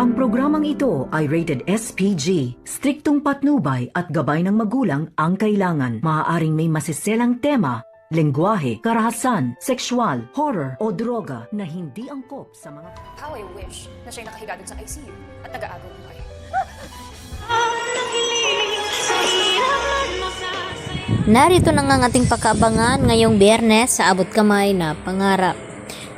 Ang programang ito ay rated SPG. Striktong patnubay at gabay ng magulang ang kailangan. Maaaring may masiselang tema, lengguwahe, karahasan, sexual, horror o droga na hindi angkop sa mga... How I wish na siya'y nakahiga dun sa ICU at nag-aagaw buhay. Narito na nga ang ating pagkaabangan ngayong Biyernes sa Abot Kamay na Pangarap.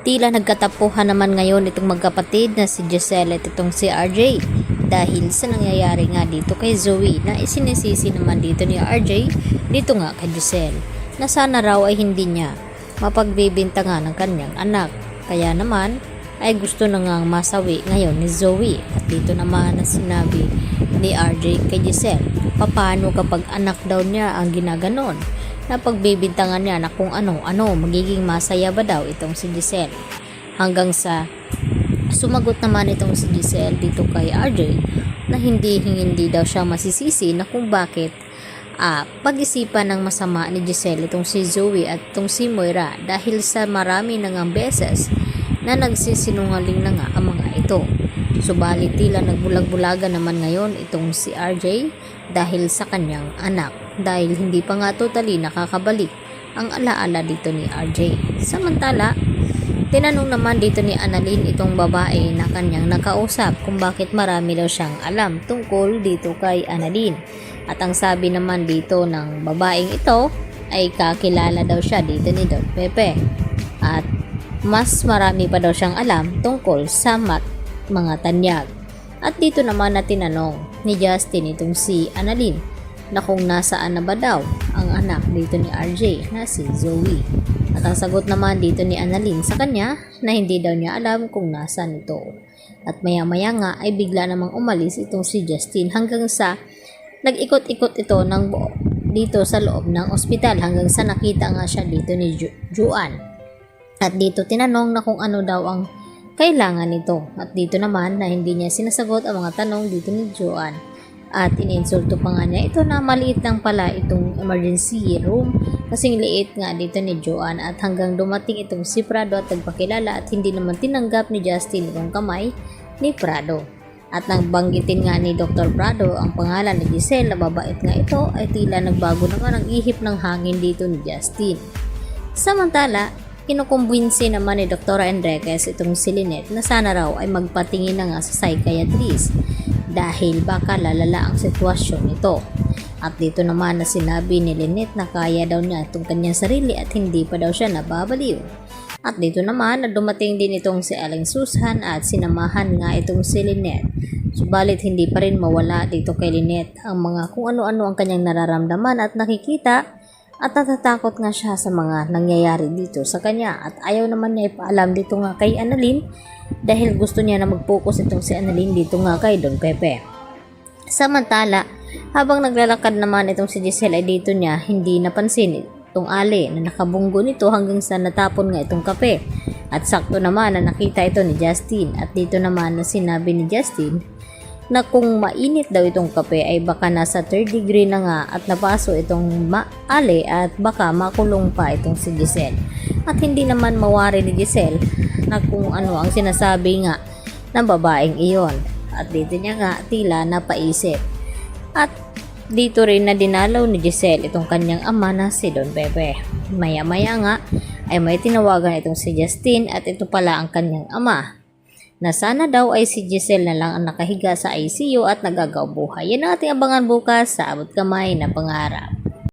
Tila nagkatapuhan naman ngayon itong magkapatid na si Giselle at itong si RJ dahil sa nangyayari nga dito kay Zoe na isinisisi naman dito ni RJ dito nga kay Giselle na sana raw ay hindi niya mapagbibintangan ng kanyang anak. Kaya naman ay gusto na ngang masawi ngayon ni Zoe at dito naman na sinabi ni RJ kay Giselle paano kapag anak daw niya ang ginaganon na pagbibintangan niya na kung ano-ano, magiging masaya ba daw itong si Giselle. Hanggang sa sumagot naman itong si Giselle dito kay RJ na hindi daw siya masisisi na kung bakit pag-isipan ng masama ni Giselle itong si Zoe at itong si Moira dahil sa marami na ngang beses na nagsisinungaling na nga ang mga ito. Subalit tila nagbulag-bulaga naman ngayon itong si RJ dahil sa kanyang anak dahil hindi pa nga totally nakakabalik ang alaala dito ni RJ. Samantala, tinanong naman dito ni Annalyn itong babae na kanyang nakausap kung bakit marami daw siyang alam tungkol dito kay Annalyn. At ang sabi naman dito ng babaeng ito ay kakilala daw siya dito ni Don Pepe. At mas marami pa daw siyang alam tungkol sa mga tanyag. At dito naman na tinanong ni Justin itong si Annalyn na kung nasaan na ba daw ang anak dito ni RJ na si Zoe. At ang sagot naman dito ni Annalyn sa kanya na hindi daw niya alam kung nasaan ito. At maya-maya nga ay bigla namang umalis itong si Justin hanggang sa nag-ikot-ikot ito dito sa loob ng ospital hanggang sa nakita nga siya dito ni Juan. At dito tinanong na kung ano daw ang kailangan nito. At dito naman na hindi niya sinasagot ang mga tanong dito ni Juan. At ininsulto pa nga niya ito na maliit lang pala itong emergency room kasing liit nga dito ni Joanne at hanggang dumating itong si Prado at nagpakilala at hindi naman tinanggap ni Justin itong kamay ni Prado. At nang banggitin nga ni Dr. Prado ang pangalan ni Giselle na babait nga ito ay tila nagbago naman ang ihip ng hangin dito ni Justin. Samantala, kinukumbinsi naman ni Dr. Enriquez itong si Lynette na sana raw ay magpatingin na nga sa psychiatrist dahil baka lalala ang sitwasyon nito. At dito naman na sinabi ni Lynette na kaya daw niya itong kanyang sarili at hindi pa daw siya nababaliw. At dito naman na dumating din itong si Aling Susan at sinamahan nga itong si Lynette. Subalit hindi pa rin mawala dito kay Lynette ang mga kung ano-ano ang kanyang nararamdaman at nakikita at natatakot nga siya sa mga nangyayari dito sa kanya at ayaw naman niya ipaalam dito nga kay Annalyn dahil gusto niya na mag-focus itong si Annalyn dito nga kay Don Pepe. Samantala, habang naglalakad naman itong si Giselle ay dito niya hindi napansin itong Ali na nakabunggo nito hanggang sa natapon nga itong kape. At sakto naman na nakita ito ni Justin at dito naman na sinabi ni Justin na kung mainit daw itong kape ay baka nasa 3rd degree na nga at napaso itong Ali at baka makulong pa itong si Giselle. At hindi naman mawari ni Giselle na kung ano ang sinasabi nga ng babaeng iyon. At dito niya nga tila napaisip. At dito rin na dinalaw ni Giselle itong kanyang ama na si Don Pepe. Maya-maya nga ay may tinawagan itong si Justin at ito pala ang kanyang ama na sana daw ay si Giselle na lang ang nakahiga sa ICU at nagagaw buhay. Yan ang ating abangan bukas sa Abot Kamay na Pangarap.